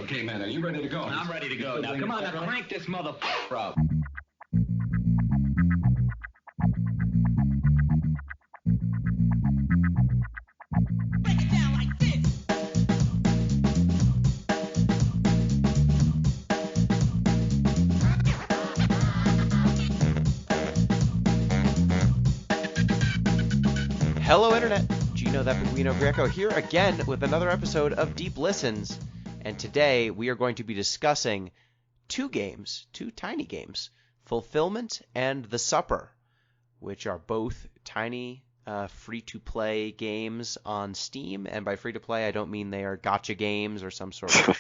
Okay, man, are you ready to go? I'm ready to go. Now, come on, now crank this motherfucker up. Break it down like this. Hello, Internet. Gino that Beguino Greco here again with another episode of Deep Listens. And today we are going to be discussing two tiny games, Fulfillment and The Supper, which are both tiny free-to-play games on Steam. And by free-to-play, I don't mean they are gacha games or some sort of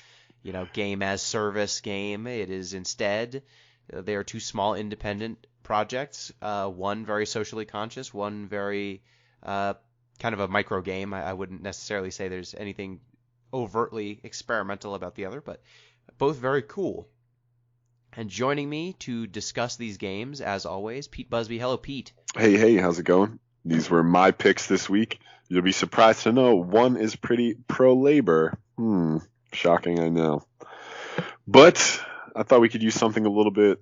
game-as-service game. It is instead, they are two small independent projects, one very socially conscious, one very kind of a micro game. I wouldn't necessarily say there's anything overtly experimental about the other, but both very cool. And joining me to discuss these games, as always, Pete Busby. Hello, Pete. Hey, how's it going? These were my picks this week. You'll be surprised to know one is pretty pro-labor. Shocking, I know. But I thought we could use something a little bit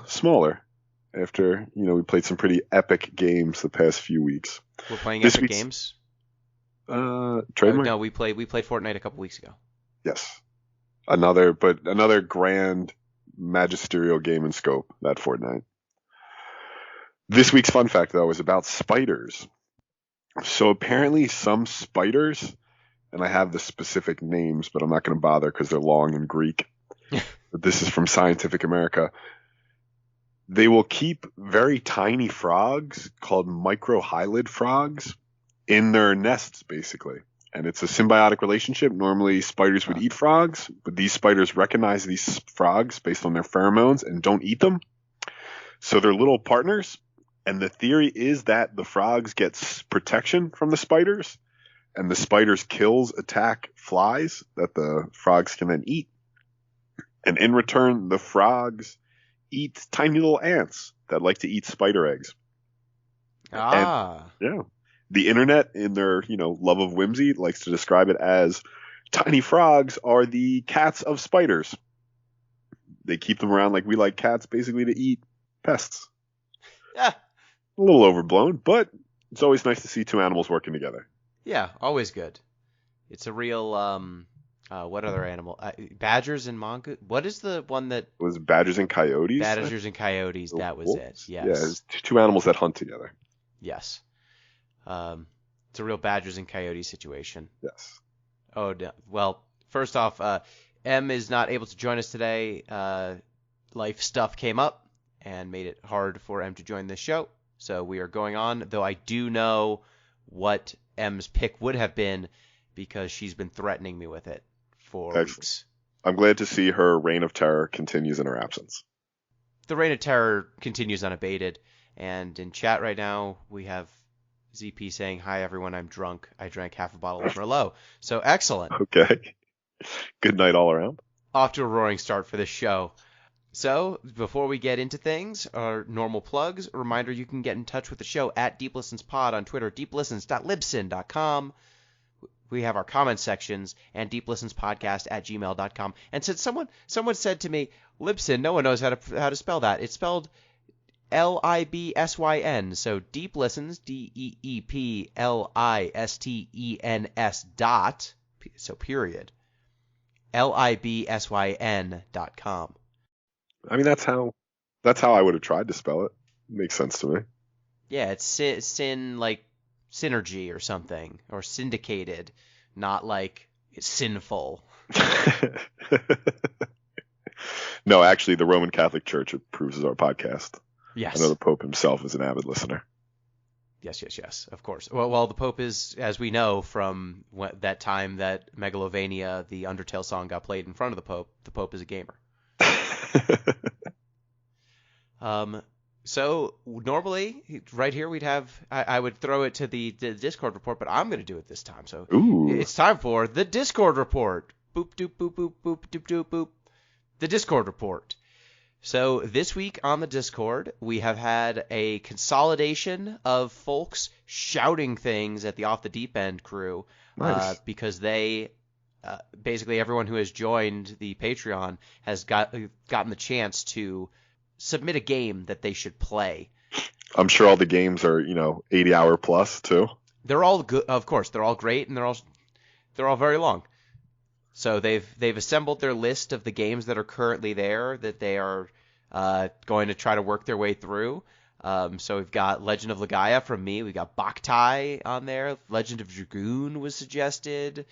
smaller after, we played some pretty epic games the past few weeks. We're playing This epic week's- games? Trademark? No, we played Fortnite a couple weeks ago. Yes. Another grand magisterial game in scope, that Fortnite. This week's fun fact, though, is about spiders. So apparently some spiders, and I have the specific names, but I'm not going to bother because they're long in Greek. But this is from Scientific America. They will keep very tiny frogs called microhylid frogs in their nests, basically. And it's a symbiotic relationship. Normally, spiders would eat frogs, but these spiders recognize these frogs based on their pheromones and don't eat them. So they're little partners. And the theory is that the frogs get protection from the spiders, and the spiders' kills attack flies that the frogs can then eat. And in return, the frogs eat tiny little ants that like to eat spider eggs. Ah. Yeah. The internet, in their, love of whimsy, likes to describe it as tiny frogs are the cats of spiders. They keep them around like we like cats, basically to eat pests. Yeah. A little overblown, but it's always nice to see two animals working together. Yeah, always good. It's a real, what other animal? Badgers and mongoose? What is the one that... It was badgers and coyotes? Badgers and coyotes, that was it. Yes. Yeah, it's two animals that hunt together. Yes. It's a real badgers and coyotes situation. Yes. Oh, no. Well, first off, M is not able to join us today. Life stuff came up and made it hard for M to join this show. So we are going on, though I do know what M's pick would have been because she's been threatening me with it for weeks. I'm glad to see her reign of terror continues in her absence. The reign of terror continues unabated, and in chat right now we have ZP saying, "Hi everyone, I'm drunk. I drank half a bottle of Merlot." So excellent. Okay. Good night all around. Off to a roaring start for this show. So, before we get into things, our normal plugs, a reminder you can get in touch with the show at Deep Listens Pod on Twitter, deeplistens.libsyn.com. We have our comment sections and deeplistenspodcast@gmail.com. And since someone said to me, Libsyn, no one knows how to spell that. It's spelled Libsyn, so Deep Listens, DEEPLISTENS dot, so period, LIBSYN.com. I mean, that's how I would have tried to spell it. Makes sense to me. Yeah, it's sin like synergy or something, or syndicated, not like sinful. No, actually, the Roman Catholic Church approves of our podcast. Yes. I know the Pope himself is an avid listener. Yes, of course. Well, the Pope is, as we know from that time that Megalovania, the Undertale song, got played in front of the Pope is a gamer. So normally right here we'd have, I would throw it to the Discord report, but I'm going to do it this time. So It's time for the Discord report. Boop, doop, boop, boop, boop, doop, doop, boop. The Discord report. So this week on the Discord, we have had a consolidation of folks shouting things at the Off the Deep End crew. Nice. Because they basically everyone who has joined the Patreon has gotten the chance to submit a game that they should play. I'm sure all the games are 80-hour plus too. They're all good, of course. They're all great, and they're all very long. So they've assembled their list of the games that are currently there that they are going to try to work their way through. So we've got Legend of Legaia from me. We've got Boktai on there. Legend of Dragoon was suggested.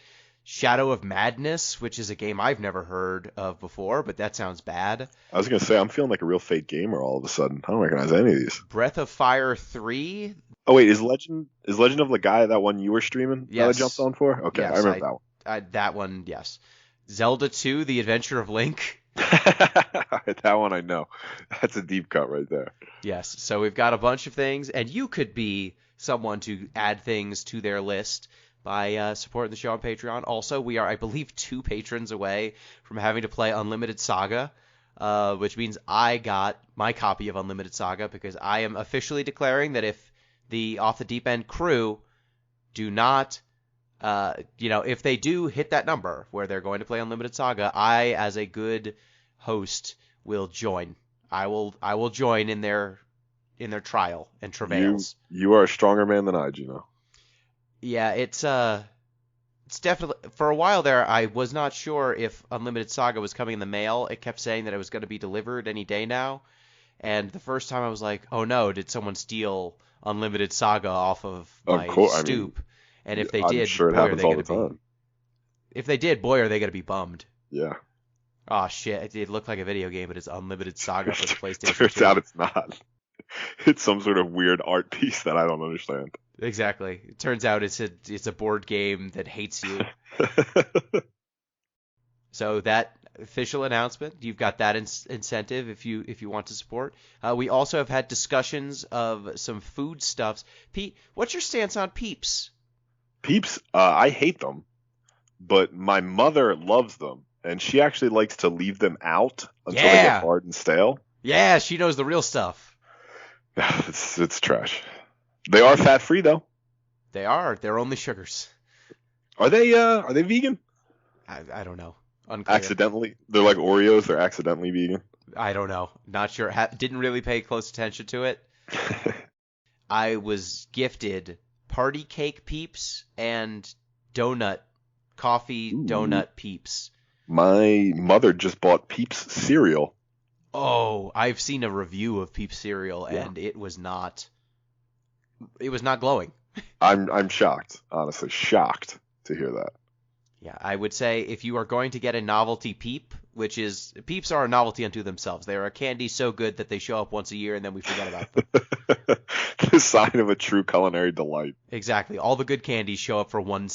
Shadow of Madness, which is a game I've never heard of before, but that sounds bad. I was going to say, I'm feeling like a real fake gamer all of a sudden. I don't recognize any of these. Breath of Fire 3. Oh, wait, is Legend of Legaia that one you were streaming? Yes. That I jumped on for? Okay, Yes, I remember that one. That one, yes. Zelda 2, The Adventure of Link. That one I know. That's a deep cut right there. Yes, so we've got a bunch of things, and you could be someone to add things to their list by supporting the show on Patreon. Also, we are, I believe, 2 patrons away from having to play Unlimited Saga, which means I got my copy of Unlimited Saga because I am officially declaring that if the Off the Deep End crew do not, if they do hit that number where they're going to play Unlimited Saga, I, as a good host, will join. I will join in their trial and travails. You are a stronger man than I, Gino. Yeah, it's definitely, for a while there, I was not sure if Unlimited Saga was coming in the mail. It kept saying that it was going to be delivered any day now. And the first time I was like, oh no, did someone steal Unlimited Saga off of my stoop? And if they did, I'm sure it happens all the time. If they did, boy, are they going to be bummed. Yeah. Oh shit, it looked like a video game, but it's Unlimited Saga for the PlayStation 2. Turns out it's not. It's some sort of weird art piece that I don't understand. Exactly. It turns out it's a board game that hates you. So that official announcement, you've got that incentive if you want to support. We also have had discussions of some foodstuffs. Pete, what's your stance on Peeps? Peeps, I hate them, but my mother loves them, and she actually likes to leave them out until they get hard and stale. Yeah, she knows the real stuff. It's trash. They are fat free though. They are. They're only sugars. Are they vegan? I don't know. Unclear. Accidentally, they're like Oreos. They're accidentally vegan. I don't know. Not sure. Didn't really pay close attention to it. I was gifted party cake Peeps and coffee donut Peeps. My mother just bought Peeps cereal. Oh, I've seen a review of Peeps cereal, and it was not glowing. I'm shocked, honestly, shocked to hear that. Yeah, I would say if you are going to get a novelty Peep, Peeps are a novelty unto themselves. They are a candy so good that they show up once a year and then we forget about them. The sign of a true culinary delight. Exactly. All the good candies show up for one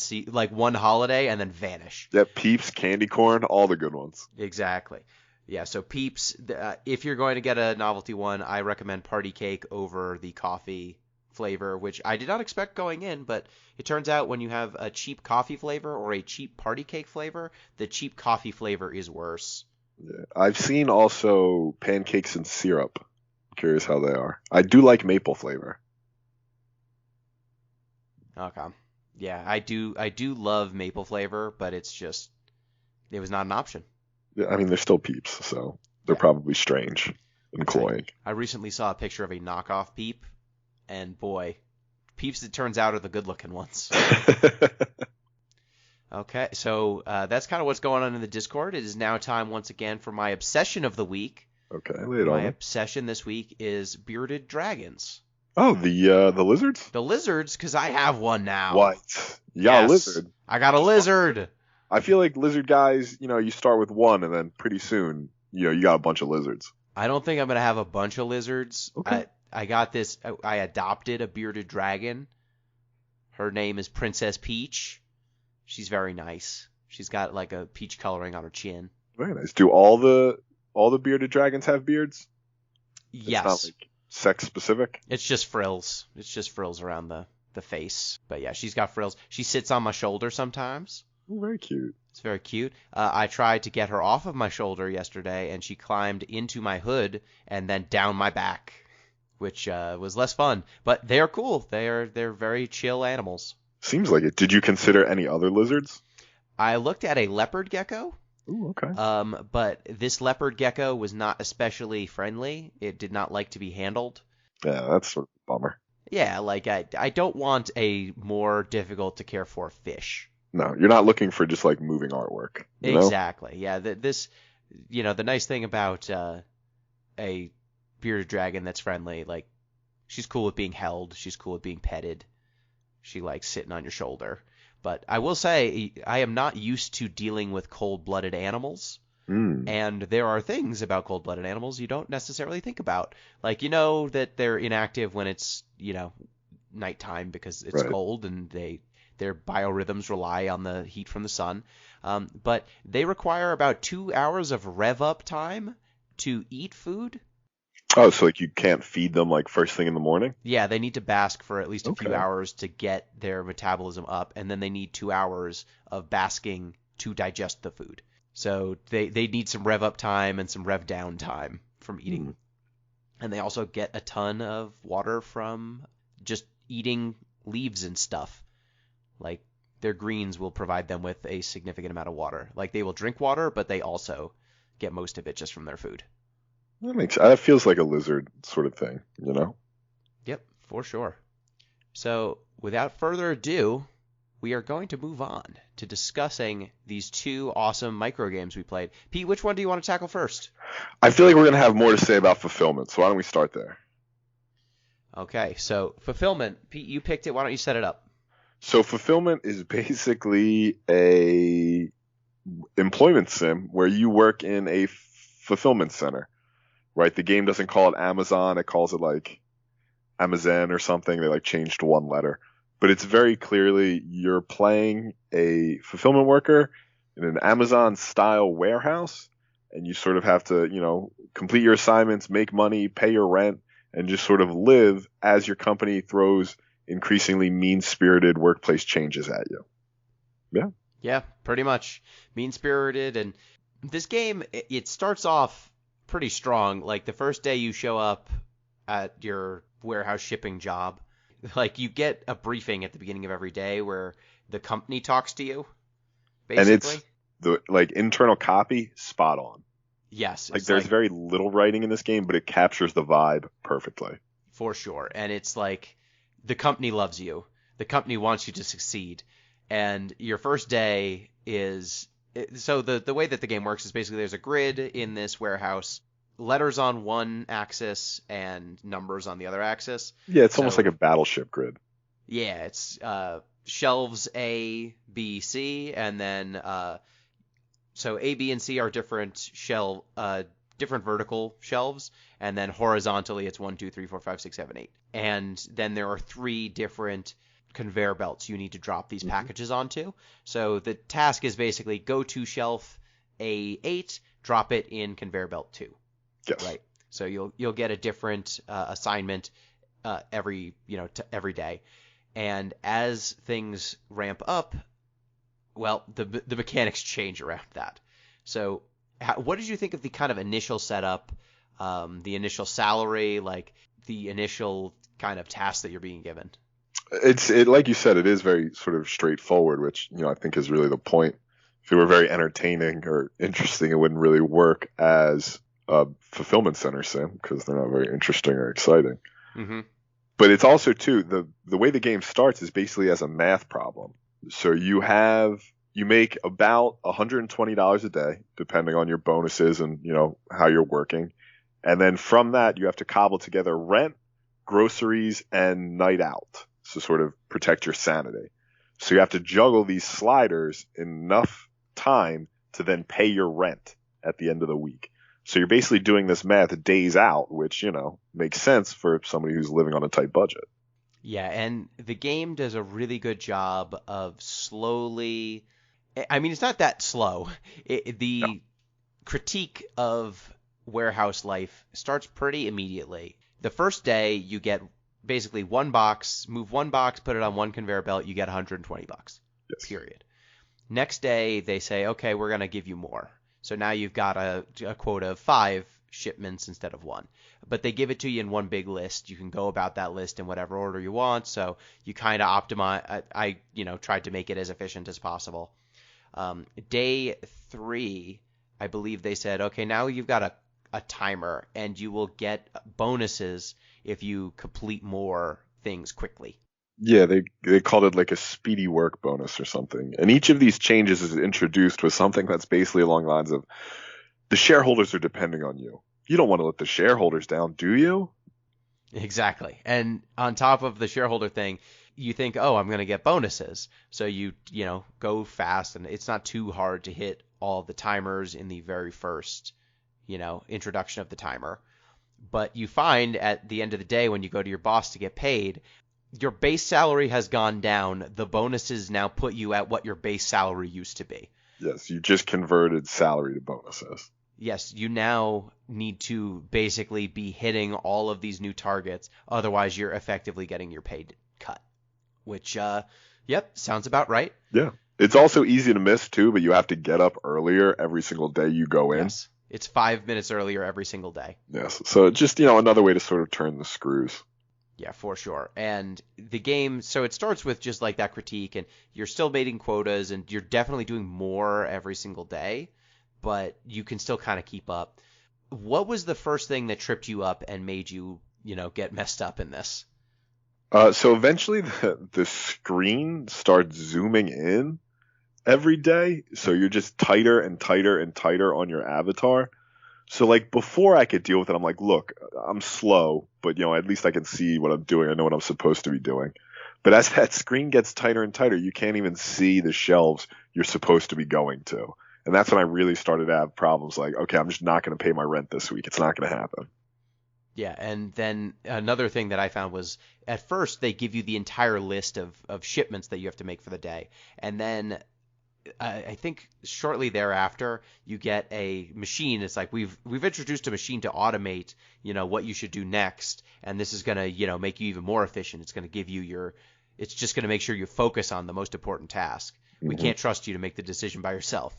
holiday and then vanish. Yeah, Peeps, candy corn, all the good ones. Exactly. Yeah, so Peeps, if you're going to get a novelty one, I recommend Party Cake over the coffee flavor, which I did not expect going in, but it turns out when you have a cheap coffee flavor or a cheap Party Cake flavor, the cheap coffee flavor is worse. Yeah, I've seen also pancakes and syrup. I'm curious how they are. I do like maple flavor. Okay. Yeah, I do love maple flavor, but it was not an option. I mean, they're still Peeps, so they're probably strange and cloying. I recently saw a picture of a knockoff Peep, and boy, Peeps, it turns out, are the good-looking ones. Okay, so that's kind of what's going on in the Discord. It is now time once again for my obsession of the week. Okay, lay it on. My obsession this week is bearded dragons. Oh, the lizards? The lizards, because I have one now. What? You got a lizard? I got a lizard. I feel like lizard guys, you start with one, and then pretty soon, you got a bunch of lizards. I don't think I'm going to have a bunch of lizards. Okay. I got this. I adopted a bearded dragon. Her name is Princess Peach. She's very nice. She's got like a peach coloring on her chin. Very nice. Do all the bearded dragons have beards? Yes. It's not like sex specific? It's just frills. It's just frills around the face. But yeah, she's got frills. She sits on my shoulder sometimes. Oh, very cute. It's very cute. I tried to get her off of my shoulder yesterday, and she climbed into my hood and then down my back, which was less fun. But they are cool. They're very chill animals. Seems like it. Did you consider any other lizards? I looked at a leopard gecko. Ooh, okay. But this leopard gecko was not especially friendly. It did not like to be handled. Yeah, that's sort of a bummer. Yeah, like I don't want a more difficult to care for fish. No, you're not looking for just like moving artwork. You know? Exactly. Yeah, this, the nice thing about a bearded dragon that's friendly, like she's cool with being held, she's cool with being petted. She likes sitting on your shoulder. But I will say I am not used to dealing with cold-blooded animals. And there are things about cold-blooded animals you don't necessarily think about. Like, you know that they're inactive when it's, nighttime because it's Right. cold and their biorhythms rely on the heat from the sun. But they require about 2 hours of rev-up time to eat food. Oh, so like you can't feed them like first thing in the morning? Yeah, they need to bask for at least a few Okay. hours to get their metabolism up, and then they need 2 hours of basking to digest the food. So they need some rev up time and some rev down time from eating. And they also get a ton of water from just eating leaves and stuff. Like their greens will provide them with a significant amount of water. Like they will drink water, but they also get most of it just from their food. That feels like a lizard sort of thing, you know? Yep, for sure. So, without further ado, we are going to move on to discussing these two awesome micro games we played. Pete, which one do you want to tackle first? I feel like we're going to have more to say about fulfillment, so why don't we start there? Okay, so fulfillment. Pete, you picked it. Why don't you set it up? So fulfillment is basically a employment sim where you work in a fulfillment center, right? The game doesn't call it Amazon. It calls it like Amazon or something. They like changed one letter. But it's very clearly you're playing a fulfillment worker in an Amazon-style warehouse, and you sort of have to, complete your assignments, make money, pay your rent, and just sort of live as your company throws increasingly mean-spirited workplace changes at you. Yeah. Yeah, pretty much. Mean-spirited, and this game, it starts off pretty strong. Like, the first day you show up at your warehouse shipping job, like, you get a briefing at the beginning of every day where the company talks to you, basically. And it's the internal copy, spot on. Yes. Like, there's very little writing in this game, but it captures the vibe perfectly. For sure. And it's like the company loves you. The company wants you to succeed. And your first day is so the way that the game works is basically there's a grid in this warehouse, letters on one axis and numbers on the other axis. Yeah, it's almost like a battleship grid. Yeah, it's shelves A, B, C, and then so A, B, and C are different different vertical shelves, and then horizontally it's 1, 2, 3, 4, 5, 6, 7, 8. And then there are 3 different conveyor belts you need to drop these packages onto. So the task is basically go to shelf A8, drop it in conveyor belt 2. Yes. Right. So you'll get a different assignment every day. And as things ramp up, well, the mechanics change around that. So what did you think of the kind of initial setup, the initial salary, like the initial kind of task that you're being given? It's like you said, it is very sort of straightforward, which I think is really the point. If it were very entertaining or interesting, it wouldn't really work as a fulfillment center sim because they're not very interesting or exciting. Mm-hmm. But it's also too the way the game starts is basically as a math problem. So you make about $120 a day, depending on your bonuses and how you're working, and then from that you have to cobble together rent, groceries, and night out to sort of protect your sanity. So you have to juggle these sliders in enough time to then pay your rent at the end of the week. So you're basically doing this math days out, which, makes sense for somebody who's living on a tight budget. Yeah, and the game does a really good job of slowly... I mean, it's not that slow. No. Critique of warehouse life starts pretty immediately. The first day, you get basically one box, move one box, put it on one conveyor belt, you get $120. Yes. Period. Next day, they say, okay, we're going to give you more. So now you've got a quota of 5 shipments instead of 1. But they give it to you in one big list. You can go about that list in whatever order you want. So you kind of optimize. I tried to make it as efficient as possible. Day 3, I believe they said, okay, now you've got a timer, and you will get bonuses if you complete more things quickly. Yeah, they called it like a speedy work bonus or something. And each of these changes is introduced with something that's basically along the lines of the shareholders are depending on you. You don't want to let the shareholders down, do you? Exactly. And on top of the shareholder thing, you think, oh, I'm going to get bonuses. So you go fast, and it's not too hard to hit all the timers in the very first, introduction of the timer. But you find at the end of the day when you go to your boss to get paid, your base salary has gone down. The bonuses now put you at what your base salary used to be. Yes, you just converted salary to bonuses. Yes, you now need to basically be hitting all of these new targets. Otherwise, you're effectively getting your pay cut, which, sounds about right. Yeah. It's also easy to miss, too, but you have to get up earlier every single day you go in. Yes, it's 5 minutes earlier every single day. Yes, so just, another way to sort of turn the screws. Yeah, for sure. And the game, so it starts with just like that critique, and you're still meeting quotas, and you're definitely doing more every single day, but you can still kind of keep up. What was the first thing that tripped you up and made you, get messed up in this? So eventually the screen starts zooming in every day, so you're just tighter and tighter and tighter on your avatar. So, like, before I could deal with it, I'm like, look, I'm slow, but, at least I can see what I'm doing. I know what I'm supposed to be doing. But as that screen gets tighter and tighter, you can't even see the shelves you're supposed to be going to. And that's when I really started to have problems like, okay, I'm just not going to pay my rent this week. It's not going to happen. Yeah, and then another thing that I found was at first they give you the entire list of shipments that you have to make for the day. And then I think shortly thereafter you get a machine. It's like we've introduced a machine to automate, what you should do next, and this is going to, make you even more efficient. It's going to give you it's just going to make sure you focus on the most important task. We can't trust you to make the decision by yourself.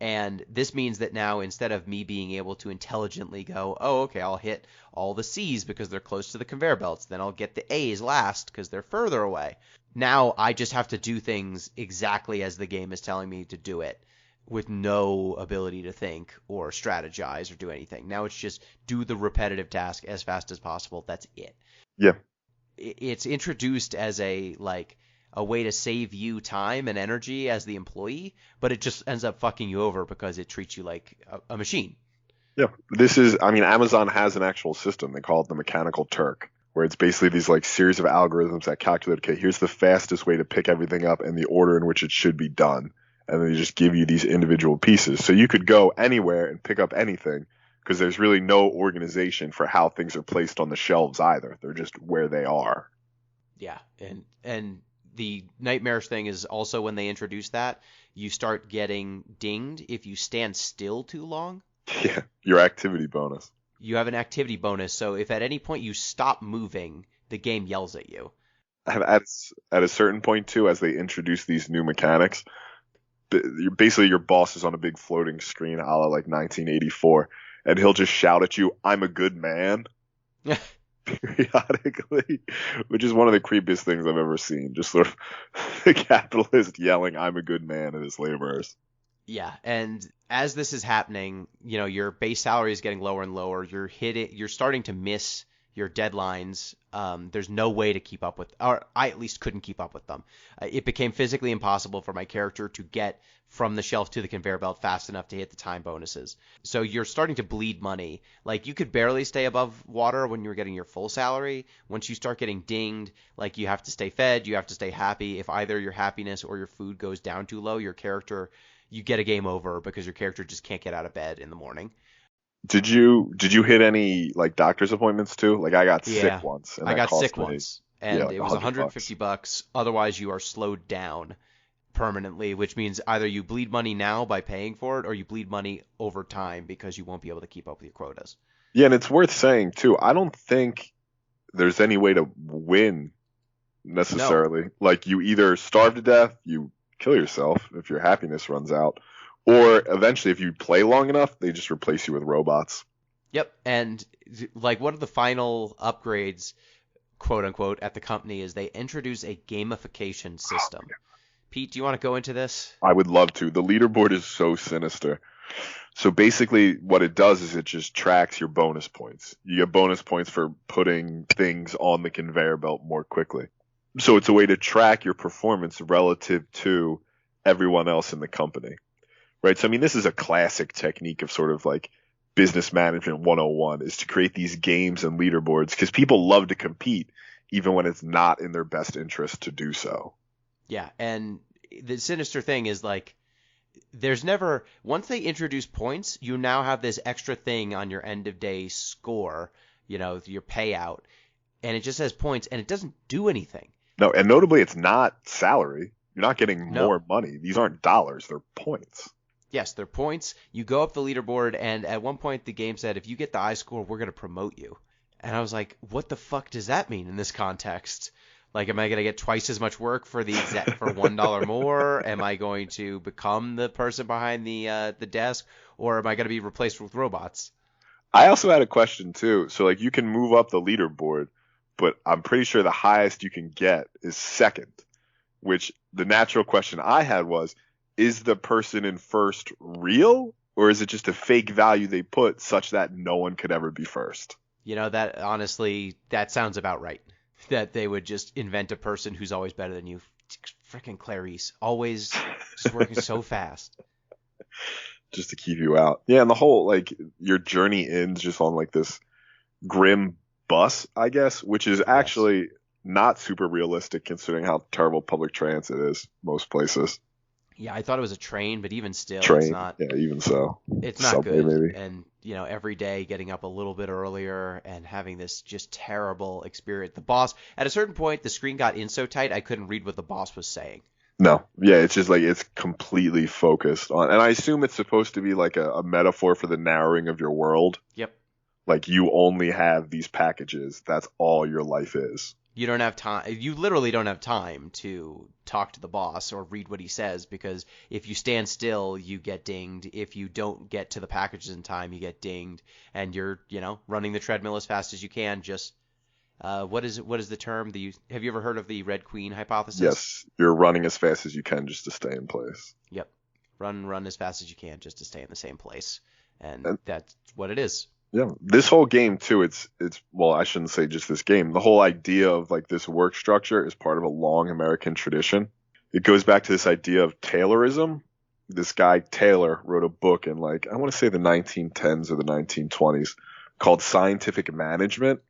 And this means that now instead of me being able to intelligently go, oh, okay, I'll hit all the C's because they're close to the conveyor belts, then I'll get the A's last because they're further away. Now I just have to do things exactly as the game is telling me to do it with no ability to think or strategize or do anything. Now it's just do the repetitive task as fast as possible. That's it. Yeah. It's introduced as a way to save you time and energy as the employee, but it just ends up fucking you over because it treats you like a machine. Yeah. Amazon has an actual system. They call it the Mechanical Turk, where it's basically these series of algorithms that calculate, okay, here's the fastest way to pick everything up and the order in which it should be done. And then they just give you these individual pieces. So you could go anywhere and pick up anything because there's really no organization for how things are placed on the shelves either. They're just where they are. Yeah. And the nightmarish thing is also when they introduce that, you start getting dinged if you stand still too long. Yeah, your activity bonus. You have an activity bonus, so if at any point you stop moving, the game yells at you. At a certain point, too, as they introduce these new mechanics, basically your boss is on a big floating screen a la 1984, and he'll just shout at you, "I'm a good man," periodically, which is one of the creepiest things I've ever seen. Just sort of the capitalist yelling, "I'm a good man" at his laborers. Yeah, and as this is happening, your base salary is getting lower and lower. You're starting to miss your deadlines. There's no way to keep up with, or I at least couldn't keep up with them. It became physically impossible for my character to get from the shelf to the conveyor belt fast enough to hit the time bonuses. So you're starting to bleed money. You could barely stay above water when you were getting your full salary. Once you start getting dinged, you have to stay fed, you have to stay happy. If either your happiness or your food goes down too low, you get a game over because your character just can't get out of bed in the morning. Did you hit any doctor's appointments too? I got sick once. And I got sick me, once, and it was $150. Otherwise, you are slowed down permanently, which means either you bleed money now by paying for it, or you bleed money over time because you won't be able to keep up with your quotas. Yeah, and it's worth saying too, I don't think there's any way to win necessarily. No. You either starve to death, you kill yourself if your happiness runs out, or eventually if you play long enough, they just replace you with robots. Yep, and one of the final upgrades, quote unquote, at the company is they introduce a gamification system. Pete, do you want to go into this? I would love to. The leaderboard is so sinister. So basically what it does is it just tracks your bonus points. You get bonus points for putting things on the conveyor belt more quickly. So it's a way to track your performance relative to everyone else in the company. Right? So I mean, this is a classic technique of sort of like business management 101 is to create these games and leaderboards because people love to compete even when it's not in their best interest to do so. Yeah, and the sinister thing is like there's never once they introduce points, you now have this extra thing on your end of day score, your payout, and it just has points and it doesn't do anything. No, and notably it's not salary. You're not getting No. more money. These aren't dollars, they're points. Yes, they're points. You go up the leaderboard, and at one point the game said, if you get the high score, we're going to promote you. And I was like, what the fuck does that mean in this context? Like, am I going to get twice as much work for for $1 more? Am I going to become the person behind the desk, or am I going to be replaced with robots? I also had a question too. So like you can move up the leaderboard, but I'm pretty sure the highest you can get is second, which the natural question I had was, is the person in first real, or is it just a fake value they put such that no one could ever be first? That honestly, that sounds about right. That they would just invent a person who's always better than you. Freaking Clarice, always just working so fast. Just to keep you out. Yeah, and the whole, like, your journey ends just on, like, this grim bus, I guess, which is actually not super realistic considering how terrible public transit is most places. Yeah, I thought it was a train, but even still, Train, it's not. yeah, even so. It's not Subway, good. maybe. And, every day getting up a little bit earlier and having this just terrible experience. The boss, at a certain point, the screen got in so tight I couldn't read what the boss was saying. No, yeah, it's just like it's completely focused on, and I assume it's supposed to be like a metaphor for the narrowing of your world. Yep. Like you only have these packages. That's all your life is. You don't have time. You literally don't have time to talk to the boss or read what he says because if you stand still, you get dinged. If you don't get to the packages in time, you get dinged. And you're, running the treadmill as fast as you can. Just what is the term? Have you ever heard of the Red Queen hypothesis? Yes, you're running as fast as you can just to stay in place. Yep. Run as fast as you can just to stay in the same place. And that's what it is. Yeah, this whole game too, it's well, I shouldn't say just this game. The whole idea of like this work structure is part of a long American tradition. It goes back to this idea of Taylorism. This guy Taylor wrote a book in like I want to say the 1910s or the 1920s called Scientific Management.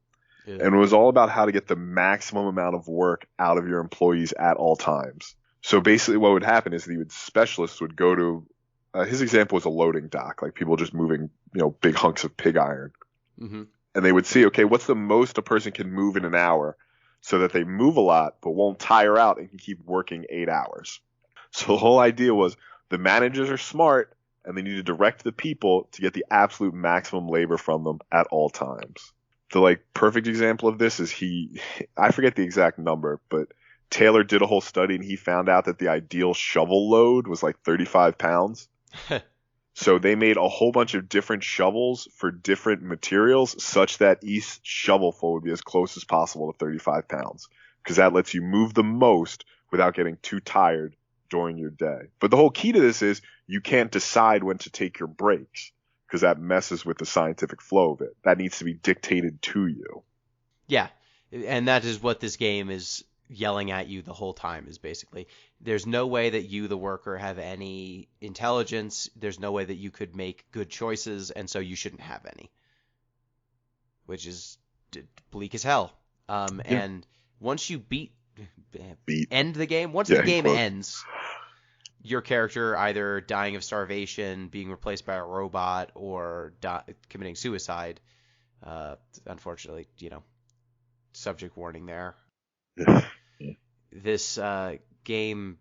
Yeah. And it was all about how to get the maximum amount of work out of your employees at all times. So basically what would happen is specialists would go to his example was a loading dock, like people just moving, big hunks of pig iron. Mm-hmm. And they would see, okay, what's the most a person can move in an hour so that they move a lot but won't tire out and can keep working 8 hours. So the whole idea was the managers are smart and they need to direct the people to get the absolute maximum labor from them at all times. The perfect example of this is I forget the exact number, but Taylor did a whole study and he found out that the ideal shovel load was 35 pounds. So they made a whole bunch of different shovels for different materials such that each shovelful would be as close as possible to 35 pounds because that lets you move the most without getting too tired during your day. But the whole key to this is you can't decide when to take your breaks because that messes with the scientific flow of it. That needs to be dictated to you. Yeah, and that is what this game is yelling at you the whole time is basically there's no way that you, the worker, have any intelligence. There's no way that you could make good choices, and so you shouldn't have any, which is bleak as hell. And once you end the game, once the game ends, your character either dying of starvation, being replaced by a robot, or committing suicide. Unfortunately, subject warning there. This game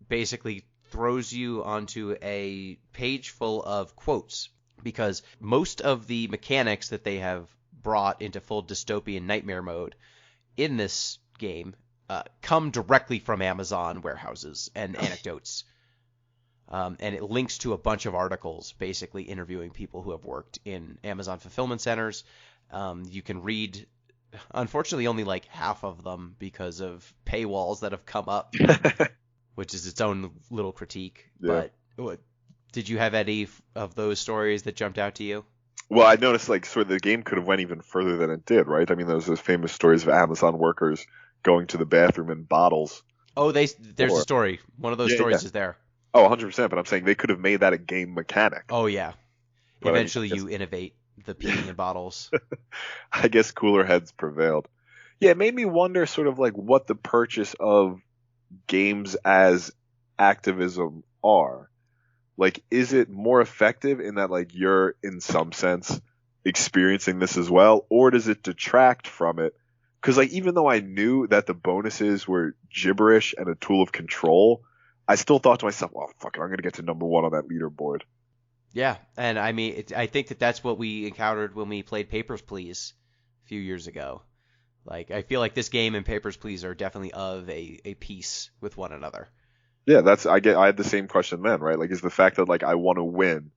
basically throws you onto a page full of quotes because most of the mechanics that they have brought into full dystopian nightmare mode in this game come directly from Amazon warehouses and anecdotes. And it links to a bunch of articles basically interviewing people who have worked in Amazon fulfillment centers. You can read, unfortunately, only half of them because of paywalls that have come up, which is its own little critique. Yeah. But did you have any of those stories that jumped out to you? Well, I noticed like sort of the game could have went even further than it did, right? I mean, there's those famous stories of Amazon workers going to the bathroom in bottles. Oh, there's a story. One of those stories is there. Oh, 100%. But I'm saying they could have made that a game mechanic. Oh, yeah. But Eventually you innovate the peeing in bottles. I guess cooler heads prevailed. Yeah, it made me wonder sort of like what the purchase of games as activism are. Like, is it more effective in that, like, you're, in some sense, experiencing this as well? Or does it detract from it? Because, like, even though I knew that the bonuses were gibberish and a tool of control, I still thought to myself, well, fuck it, I'm going to get to number one on that leaderboard. Yeah, and I mean, I think that's what we encountered when we played Papers, Please a few years ago. Like, I feel like this game and Papers, Please are definitely of a piece with one another. Yeah, I had the same question then, right? Like, is the fact that like I want to win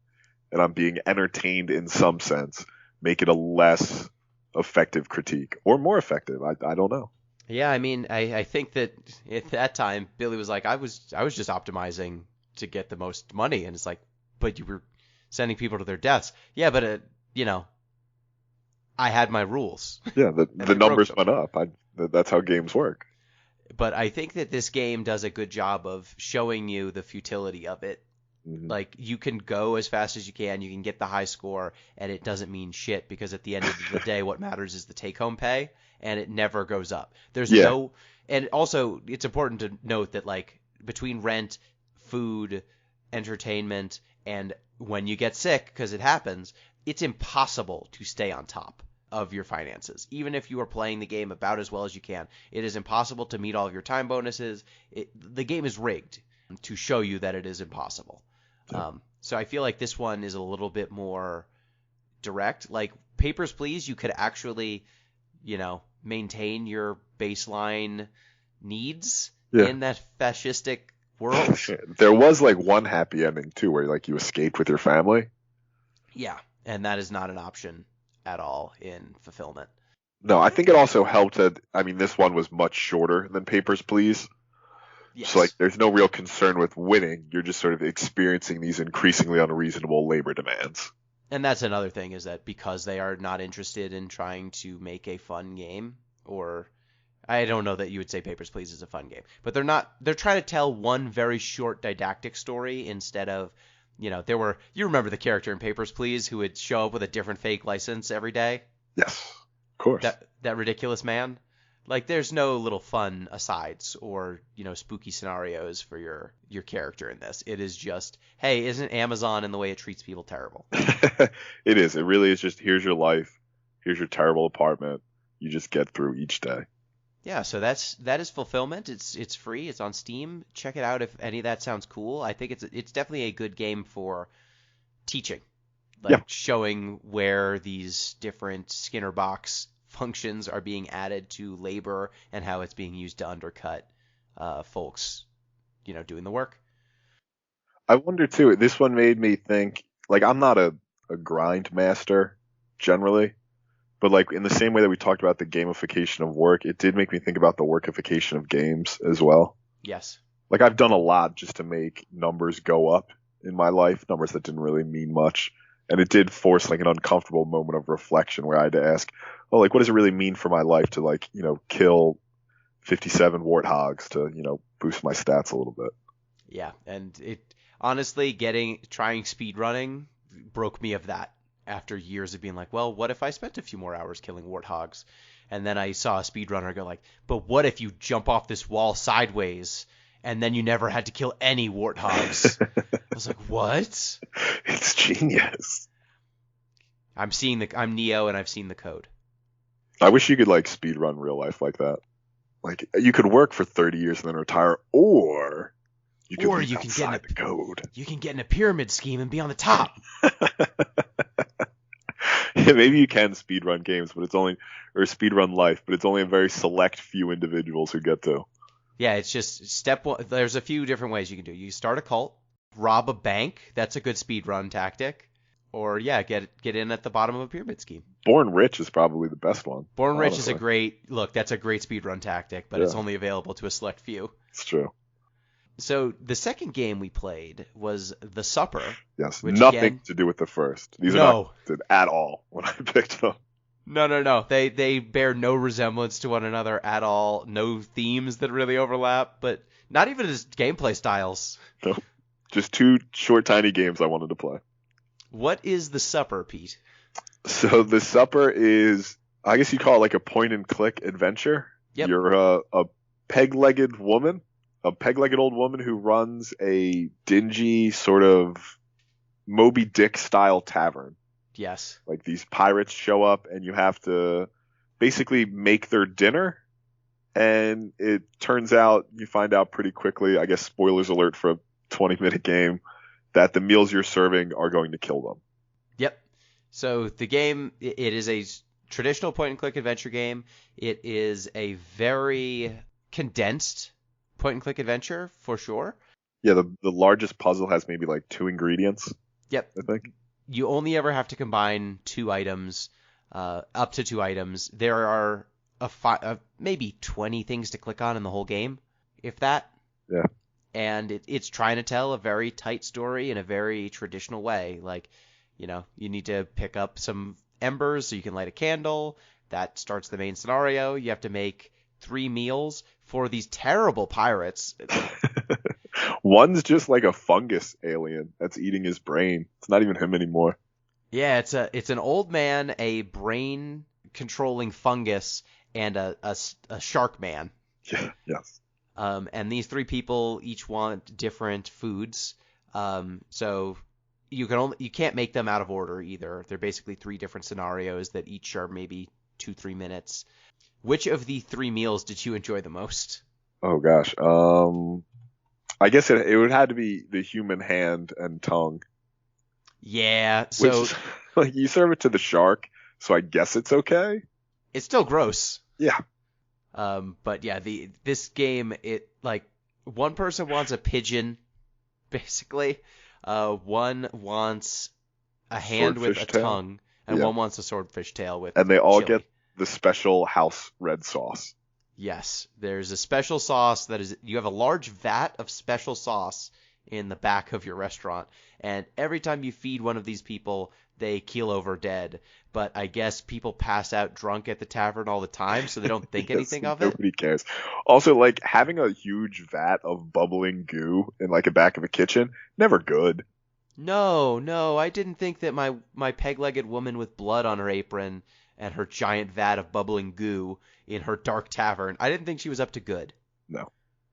and I'm being entertained in some sense make it a less effective critique or more effective? I don't know. Yeah, I mean, I think that at that time Billy was like, I was just optimizing to get the most money, and it's like, but you were sending people to their deaths. Yeah, but I had my rules. Yeah, the numbers went up. That's how games work. But I think that this game does a good job of showing you the futility of it. Mm-hmm. Like, you can go as fast as you can get the high score, and it doesn't mean shit, because at the end of the day, what matters is the take-home pay, and it never goes up. There's no – and also, it's important to note that, like, between rent, food, entertainment, and when you get sick, because it happens, it's impossible to stay on top of your finances. Even if you are playing the game about as well as you can, it is impossible to meet all of your time bonuses. The game is rigged to show you that it is impossible. Yeah. So I feel like this one is a little bit more direct. Like Papers, Please, you could actually, maintain your baseline needs in that fascistic world. There was like one happy ending too, where like you escaped with your family. Yeah, and that is not an option at all in Fulfillment. No, I think it also helped that, I mean, this one was much shorter than Papers, Please. Yes. So, like, there's no real concern with winning. You're just sort of experiencing these increasingly unreasonable labor demands. And that's another thing, is that because they are not interested in trying to make a fun game, or I don't know that you would say Papers, Please is a fun game, but they're trying to tell one very short didactic story instead of, you remember the character in Papers, Please who would show up with a different fake license every day? Yes, of course. That ridiculous man? Like, there's no little fun asides or, spooky scenarios for your character in this. It is just, hey, isn't Amazon in the way it treats people terrible? It is. It really is just, here's your life. Here's your terrible apartment. You just get through each day. Yeah, so that is Fulfillment. It's free. It's on Steam. Check it out if any of that sounds cool. I think it's definitely a good game for teaching, like showing where these different Skinner box functions are being added to labor and how it's being used to undercut folks, doing the work. I wonder too. This one made me think. Like, I'm not a grind master generally. But like in the same way that we talked about the gamification of work, it did make me think about the workification of games as well. Yes. Like I've done a lot just to make numbers go up in my life, numbers that didn't really mean much. And it did force like an uncomfortable moment of reflection where I had to ask, oh, like what does it really mean for my life to like, kill 57 warthogs to, boost my stats a little bit. Yeah. And it honestly trying speedrunning broke me of that. After years of being like, well, what if I spent a few more hours killing warthogs? And then I saw a speedrunner go like, but what if you jump off this wall sideways and then you never had to kill any warthogs? I was like, what? It's genius. I'm Neo and I've seen the code. I wish you could like speedrun real life like that. Like you could work for 30 years and then retire, or you can get the code. You can get in a pyramid scheme and be on the top. Yeah, maybe you can speedrun games, but speedrun life, but it's only a very select few individuals who get to. Yeah, it's just step one. There's a few different ways you can do it. You start a cult, rob a bank. That's a good speedrun tactic. Or get in at the bottom of a pyramid scheme. Born Rich is probably the best one. Born Rich is that's a great speedrun tactic, but it's only available to a select few. It's true. So the second game we played was The Supper. Yes, which nothing again, to do with the first. These are No. not connected at all when I picked them. No. They bear no resemblance to one another at all. No themes that really overlap, but not even as gameplay styles. Nope. Just two short, tiny games I wanted to play. What is The Supper, Pete? So The Supper is, I guess you call it like a point-and-click adventure. Yep. You're a peg-legged woman, a peg-legged old woman who runs a dingy sort of Moby Dick-style tavern. Yes. Like these pirates show up and you have to basically make their dinner. And it turns out, you find out pretty quickly, I guess spoilers alert for a 20-minute game, that the meals you're serving are going to kill them. Yep. So the game, it is a traditional point-and-click adventure game. It is a very condensed point-and-click adventure, for sure. Yeah, the largest puzzle has maybe like 2 ingredients. Yep. I think. You only ever have to combine 2 items, up to 2 items. There are maybe 20 things to click on in the whole game, if that. Yeah. And it's trying to tell a very tight story in a very traditional way. Like, you need to pick up some embers so you can light a candle. That starts the main scenario. You have to make 3 meals for these terrible pirates. One's just like a fungus alien that's eating his brain. It's not even him anymore. Yeah, it's an old man, a brain controlling fungus, and a shark man. Yeah, yes. And these 3 people each want different foods. So you can't make them out of order either. They're basically 3 different scenarios that each are maybe 2-3 minutes. Which of the 3 meals did you enjoy the most? Oh gosh. I guess it would have to be the human hand and tongue. Yeah, so Which, like, you serve it to the shark, so I guess it's okay. it's still gross. Yeah. But yeah, this game, it like one person wants a pigeon, basically. One wants a hand with a Swordfish tail. tongue, and Yeah. one wants a swordfish tail with. And they all chili. get the special house red sauce. Yes, there's a special sauce you have a large vat of special sauce in the back of your restaurant, and every time you feed one of these people, they keel over dead. But I guess people pass out drunk at the tavern all the time, so they don't think Yes, anything of it. Nobody cares. Also, like, having a huge vat of bubbling goo in like a back of a kitchen, never good. No, I didn't think that my peg-legged woman with blood on her apron and her giant vat of bubbling goo in her dark tavern, I didn't think she was up to good. No.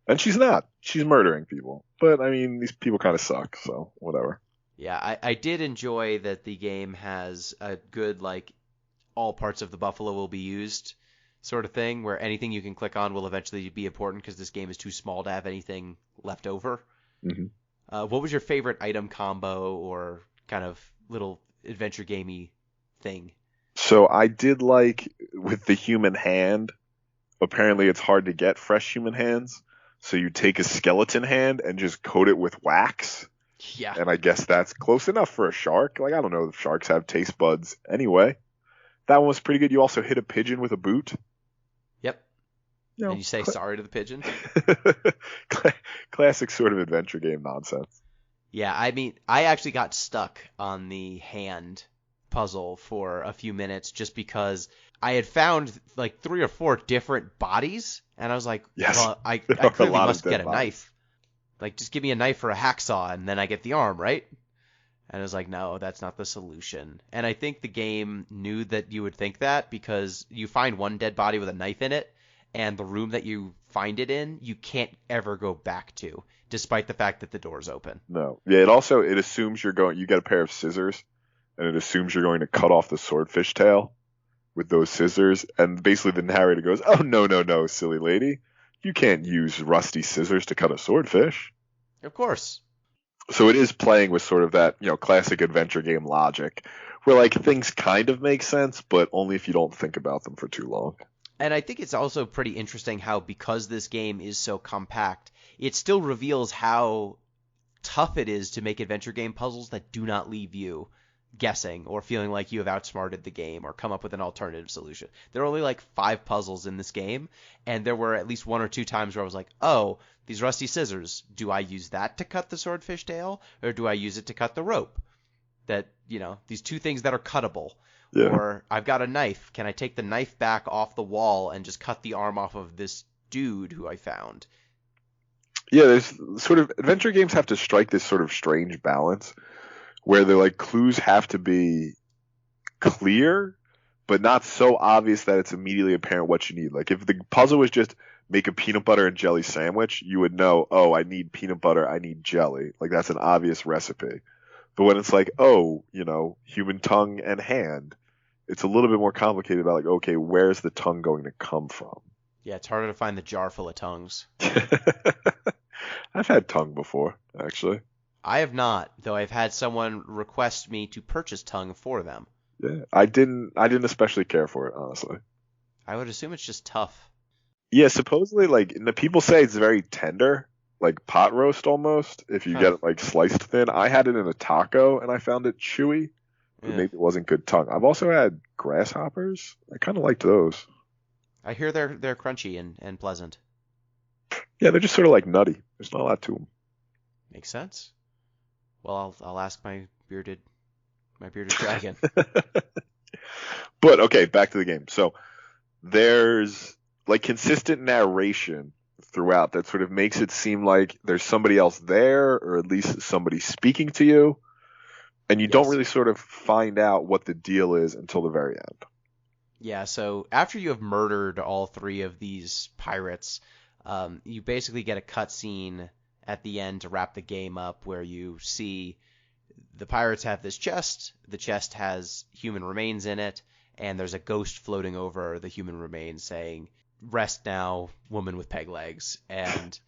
And she's not. She's murdering people. But, I mean, these people kind of suck, so whatever. Yeah, I did enjoy that the game has a good, like, all parts of the buffalo will be used sort of thing, where anything you can click on will eventually be important because this game is too small to have anything left over. hmm What was your favorite item combo or kind of little adventure gamey thing? So I did like, with the human hand, apparently it's hard to get fresh human hands. So you take a skeleton hand and just coat it with wax. Yeah. And I guess that's close enough for a shark. Like, I don't know if sharks have taste buds anyway. That one was pretty good. You also hit a pigeon with a boot. Yep. You know, And you say sorry to the pigeon? classic sort of adventure game nonsense. Yeah, I mean, I actually got stuck on the hand puzzle for a few minutes just because I had found like 3 or 4 different bodies, and I was like, Yes, well, I there are a clearly lot of must dead get a bodies. knife. Like, just give me a knife for a hacksaw, and then I get the arm, right? And I was like, no, that's not the solution. And I think the game knew that you would think that because you find one dead body with a knife in it, and the room that you find it in, you can't ever go back to, despite the fact that the door's open. No. Yeah, it assumes you get a pair of scissors, and it assumes you're going to cut off the swordfish tail with those scissors. And basically the narrator goes, oh, no, silly lady. You can't use rusty scissors to cut a swordfish. Of course. So it is playing with sort of that, classic adventure game logic where like things kind of make sense, but only if you don't think about them for too long. And I think it's also pretty interesting how, because this game is so compact, it still reveals how tough it is to make adventure game puzzles that do not leave you guessing or feeling like you have outsmarted the game or come up with an alternative solution. There are only like 5 puzzles in this game, and there were at least 1 or 2 times where I was like, oh, these rusty scissors, do I use that to cut the swordfish tail, or do I use it to cut the rope? That, these 2 things that are cuttable. Yeah. Or I've got a knife. Can I take the knife back off the wall and just cut the arm off of this dude who I found? Yeah, there's sort of adventure games have to strike this sort of strange balance where they're like clues have to be clear, but not so obvious that it's immediately apparent what you need. Like if the puzzle was just make a peanut butter and jelly sandwich, you would know, oh, I need peanut butter, I need jelly. Like that's an obvious recipe. But when it's like, oh, human tongue and hand, it's a little bit more complicated about like, okay, where's the tongue going to come from? Yeah, it's harder to find the jar full of tongues. I've had tongue before, actually. I have not, though I've had someone request me to purchase tongue for them. Yeah, I didn't especially care for it, honestly. I would assume it's just tough. Yeah, supposedly, like, the people say it's very tender, like pot roast almost, if you get it, like, sliced thin. I had it in a taco, and I found it chewy, but maybe it wasn't good tongue. I've also had grasshoppers. I kind of liked those. I hear they're crunchy and pleasant. Yeah, they're just sort of, like, nutty. There's not a lot to them. Makes sense. Well, I'll ask my bearded dragon. But, okay, back to the game. So, there's, like, consistent narration throughout that sort of makes it seem like there's somebody else there, or at least somebody speaking to you, and you don't really sort of find out what the deal is until the very end. Yeah, so after you have murdered all 3 of these pirates, you basically get a cutscene at the end to wrap the game up where you see the pirates have this chest. The chest has human remains in it, and there's a ghost floating over the human remains saying, "Rest now, woman with peg legs." And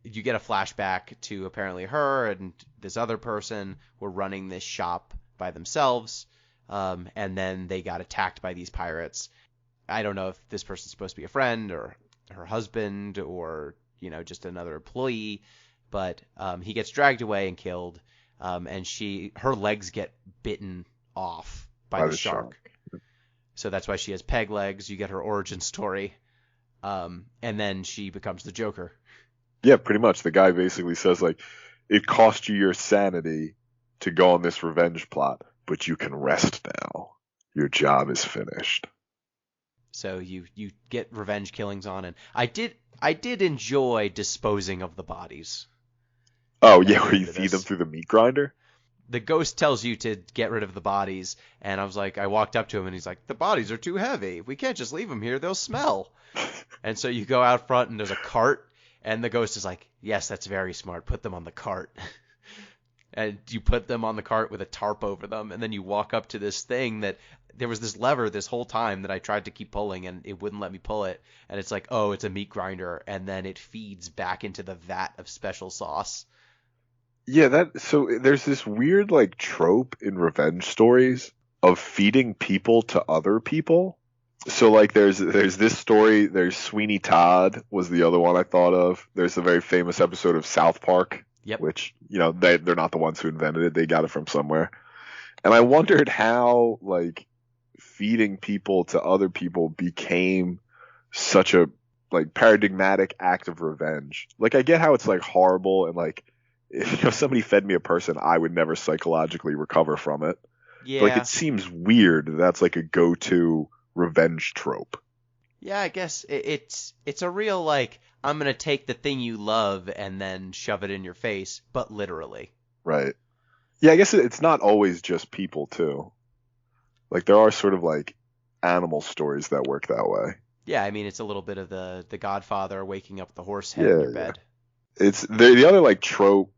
you get a flashback to apparently her and this other person were running this shop by themselves, and then they got attacked by these pirates. I don't know if this person's supposed to be a friend or her husband or, just another employee, but he gets dragged away and killed, and her legs get bitten off by the shark. So that's why she has peg legs. You get her origin story, and then she becomes the Joker. Yeah, pretty much. The guy basically says, like, it cost you your sanity to go on this revenge plot, but you can rest now. Your job is finished. So you get revenge killings on, and I did enjoy disposing of the bodies. Oh, yeah, where you feed them through the meat grinder? The ghost tells you to get rid of the bodies, and I walked up to him, and he's like, the bodies are too heavy. We can't just leave them here. They'll smell. And so you go out front, and there's a cart, and the ghost is like, yes, that's very smart. Put them on the cart. And you put them on the cart with a tarp over them, and then you walk up to this thing that there was this lever this whole time that I tried to keep pulling, and it wouldn't let me pull it. And it's like, oh, it's a meat grinder, and then it feeds back into the vat of special sauce. Yeah, so there's this weird, like, trope in revenge stories of feeding people to other people. So, like, there's this story, there's Sweeney Todd was the other one I thought of. There's a very famous episode of South Park. Yep. Which, they're not the ones who invented it. They got it from somewhere. And I wondered how, like, feeding people to other people became such a, like, paradigmatic act of revenge. Like, I get how it's, like, horrible and, like, if somebody fed me a person, I would never psychologically recover from it. Yeah. But, like, it seems weird that's, like, a go-to revenge trope. Yeah, I guess it's a real, like, I'm going to take the thing you love and then shove it in your face, but literally. Right. Yeah, I guess it's not always just people, too. Like, there are sort of, like, animal stories that work that way. Yeah, I mean, it's a little bit of the Godfather waking up with the horse head in your bed. It's the other, like, trope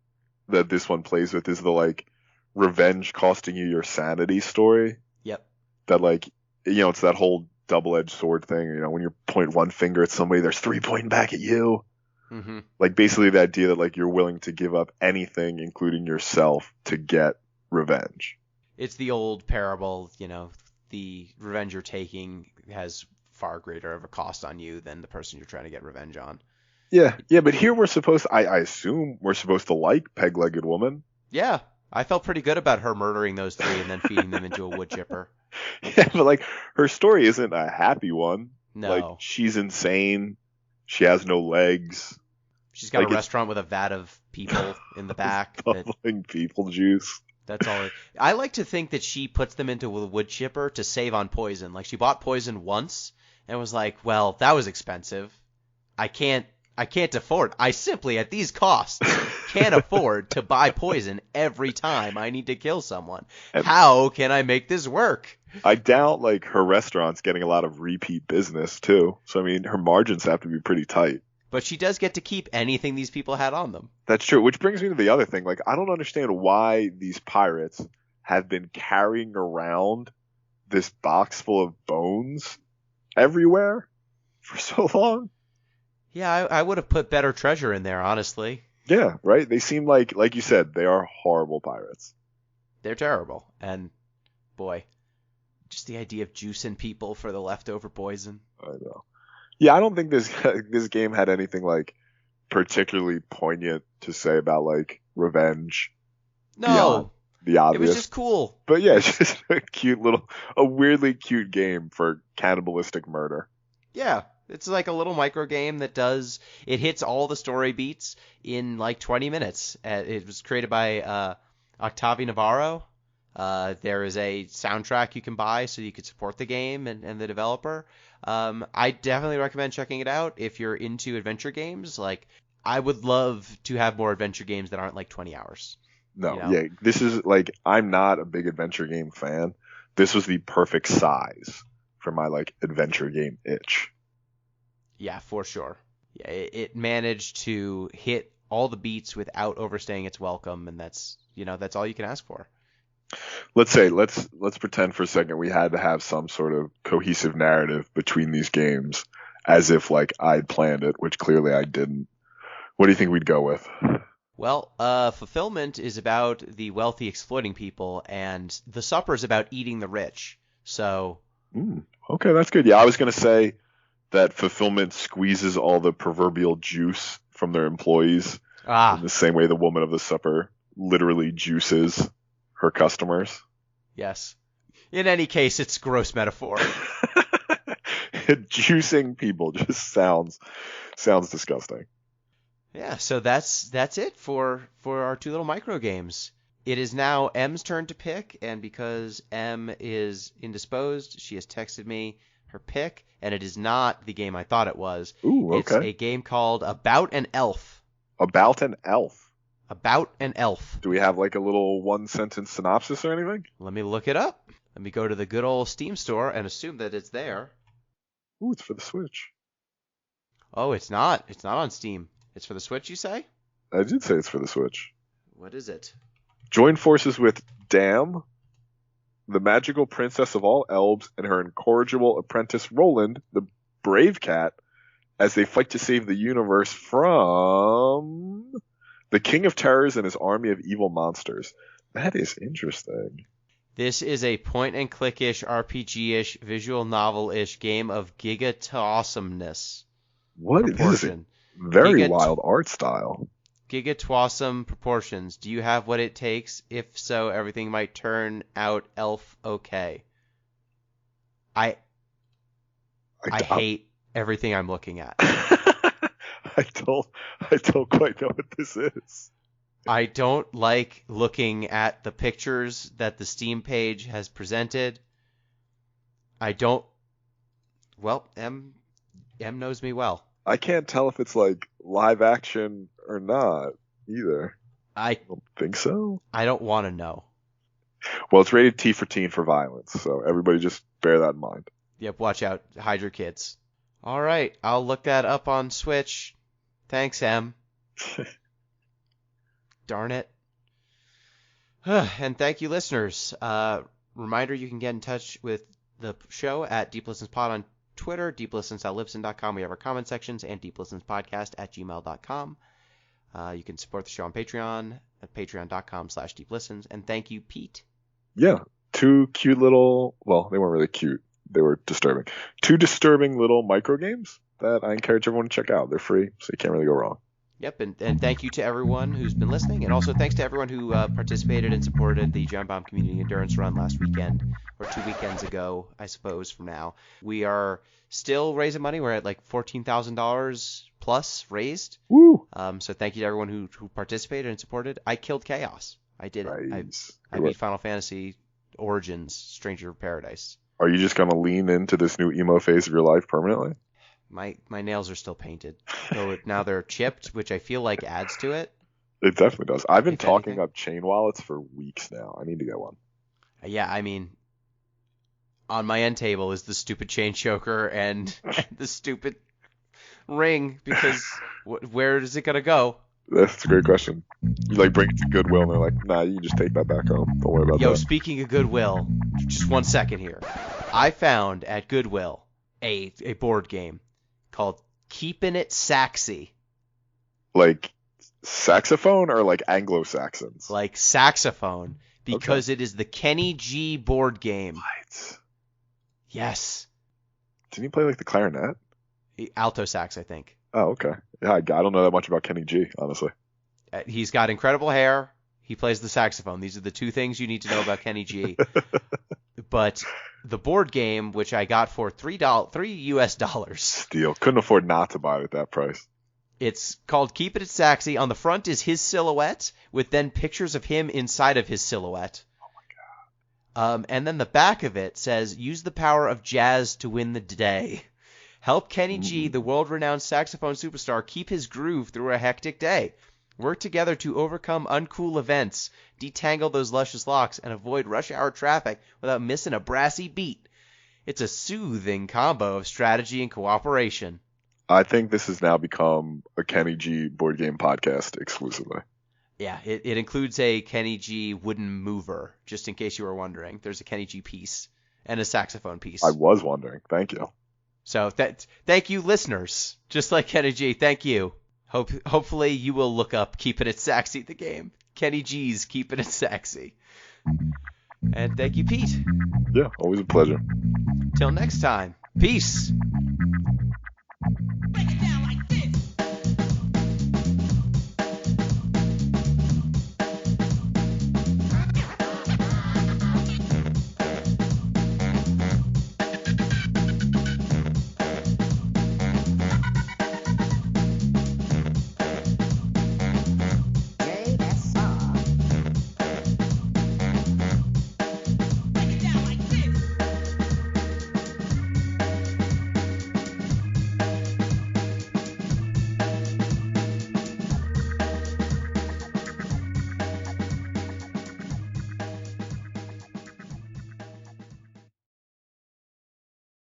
that this one plays with is the, like, revenge costing you your sanity story. Yep. That, like, it's that whole double-edged sword thing. When you point one finger at somebody, there's 3 pointing back at you. Mm-hmm. Like, basically the idea that, like, you're willing to give up anything, including yourself, to get revenge. It's the old parable, the revenge you're taking has far greater of a cost on you than the person you're trying to get revenge on. Yeah, but here we're supposed to, I assume we're supposed to like Peg-Legged Woman. Yeah, I felt pretty good about her murdering those 3 and then feeding them into a wood chipper. Yeah, but like her story isn't a happy one. No. Like she's insane. She has no legs. She's got like, a restaurant with a vat of people in the back. Bubbling people juice. That's all. I like to think that she puts them into a wood chipper to save on poison. Like she bought poison once and was like, well, that was expensive. I can't afford. I simply, at these costs, can't afford to buy poison every time I need to kill someone. How can I make this work? I doubt like her restaurant's getting a lot of repeat business too. So I mean, her margins have to be pretty tight. But she does get to keep anything these people had on them. That's true. Which brings me to the other thing. Like, I don't understand why these pirates have been carrying around this box full of bones everywhere for so long. Yeah, I would have put better treasure in there, honestly. Yeah, right? They seem like you said, they are horrible pirates. They're terrible. And, boy, just the idea of juicing people for the leftover poison. I know. Yeah, I don't think this game had anything, like, particularly poignant to say about, like, revenge. No. The obvious. It was just cool. But yeah, it's just a weirdly cute game for cannibalistic murder. Yeah. It's like a little micro game that it hits all the story beats in like 20 minutes. It was created by Octavio Navarro. There is a soundtrack you can buy so you could support the game and the developer. I definitely recommend checking it out if you're into adventure games. Like, I would love to have more adventure games that aren't like 20 hours. No, you know? Yeah, this is like, I'm not a big adventure game fan. This was the perfect size for my like adventure game itch. Yeah, for sure. Yeah, it managed to hit all the beats without overstaying its welcome, and that's all you can ask for. Let's pretend for a second we had to have some sort of cohesive narrative between these games, as if like I'd planned it, which clearly I didn't. What do you think we'd go with? Well, Fulfillment is about the wealthy exploiting people, and The Supper is about eating the rich. So. Okay, that's good. Yeah, I was gonna say that Fulfillment squeezes all the proverbial juice from their employees in the same way the woman of The Supper literally juices her customers. Yes. In any case, it's gross metaphor. Juicing people just sounds disgusting. Yeah, so that's it for our 2 little micro games. It is now M's turn to pick, and because M is indisposed, she has texted me her pick, and it is not the game I thought it was. Ooh, okay. It's a game called About an Elf. About an Elf? About an Elf. Do we have like a little 1-sentence synopsis or anything? Let me look it up. Let me go to the good old Steam store and assume that it's there. Ooh, it's for the Switch. Oh, it's not. It's not on Steam. It's for the Switch, you say? I did say it's for the Switch. What is it? Join forces with Dam, the magical princess of all elves, and her incorrigible apprentice Roland, the brave cat, as they fight to save the universe from the King of Terrors and his army of evil monsters. That is interesting. This is a point-and-click-ish, RPG-ish, visual novel-ish game of giga-awesomeness. What is this? Very wild art style. Giga-twasome proportions. Do you have what it takes? If so, everything might turn out elf okay. I hate everything I'm looking at. I don't quite know what this is. I don't like looking at the pictures that the Steam page has presented. Well, M knows me well. I can't tell if it's like live action or not either. I don't think so. I don't want to know. Well, it's rated T for teen for violence, so everybody just bear that in mind. Yep, watch out. Hide your kids. All right, I'll look that up on Switch. Thanks, M. Darn it. And thank you, listeners. Reminder, you can get in touch with the show at Deep Listens Pod on Twitter, deeplistens.libsyn.com. We have our comment sections, and deeplistenspodcast@gmail.com. You can support the show on Patreon at patreon.com/deeplistens. And thank you, Pete. Yeah, 2 cute little, well, they weren't really cute. They were disturbing. 2 disturbing little micro games that I encourage everyone to check out. They're free, so you can't really go wrong. Yep, and thank you to everyone who's been listening, and also thanks to everyone who participated and supported the Giant Bomb Community Endurance Run last weekend, or 2 weekends ago, I suppose, from now. We are still raising money. We're at like $14,000 plus raised. Woo! So thank you to everyone who participated and supported. I killed Chaos. I did it. Nice. I beat Final Fantasy Origins, Stranger of Paradise. Are you just going to lean into this new emo phase of your life permanently? My nails are still painted. Though now they're chipped, which I feel like adds to it. It definitely does. I've been If talking anything. up chain wallets for weeks now. I need to get one. Yeah, I mean, on my end table is the stupid chain choker and the stupid ring, because where is it going to go? That's a great question. You like bring it to Goodwill and they're like, nah, you can just take that back home. Don't worry about Yo, that. speaking of Goodwill, just 1 second here. I found at Goodwill a board game called Keepin' It Saxy. Like saxophone or like Anglo-Saxons? Like saxophone, because it is the Kenny G board game. What? Yes. Didn't he play like the clarinet? Alto sax, I think. Oh, okay. Yeah, I don't know that much about Kenny G, honestly. He's got incredible hair. He plays the saxophone. These are the two things you need to know about Kenny G. But the board game, which I got for $3 US. Steal. Couldn't afford not to buy it at that price. It's called Keep It Saxy. On the front is his silhouette, with then pictures of him inside of his silhouette. Oh my god. And then the back of it says, use the power of jazz to win the day. Help Kenny G, the world-renowned saxophone superstar, keep his groove through a hectic day. Work together to overcome uncool events, detangle those luscious locks, and avoid rush hour traffic without missing a brassy beat. It's a soothing combo of strategy and cooperation. I think this has now become a Kenny G board game podcast exclusively. Yeah, it includes a Kenny G wooden mover, just in case you were wondering. There's a Kenny G piece and a saxophone piece. I was wondering. Thank you. So thank you, listeners. Just like Kenny G, thank you. Hopefully you will look up Keepin' It Saxy, the game. Kenny G's Keepin' It Saxy. And thank you, Pete. Yeah, always a pleasure. Till next time. Peace.